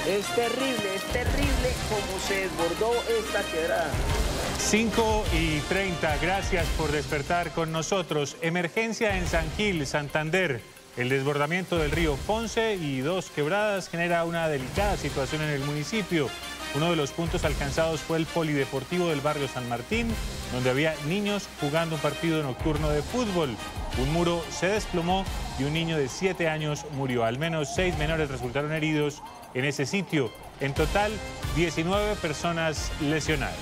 Es terrible cómo se desbordó esta quebrada. 5:30, gracias por despertar con nosotros. Emergencia en San Gil, Santander. El desbordamiento del río Ponce y 2 quebradas genera una delicada situación en el municipio. Uno de los puntos alcanzados fue el polideportivo del barrio San Martín, donde había niños jugando un partido nocturno de fútbol. Un muro se desplomó y un niño de 7 años murió. Al menos 6 menores resultaron heridos en ese sitio. En total, 19 personas lesionadas.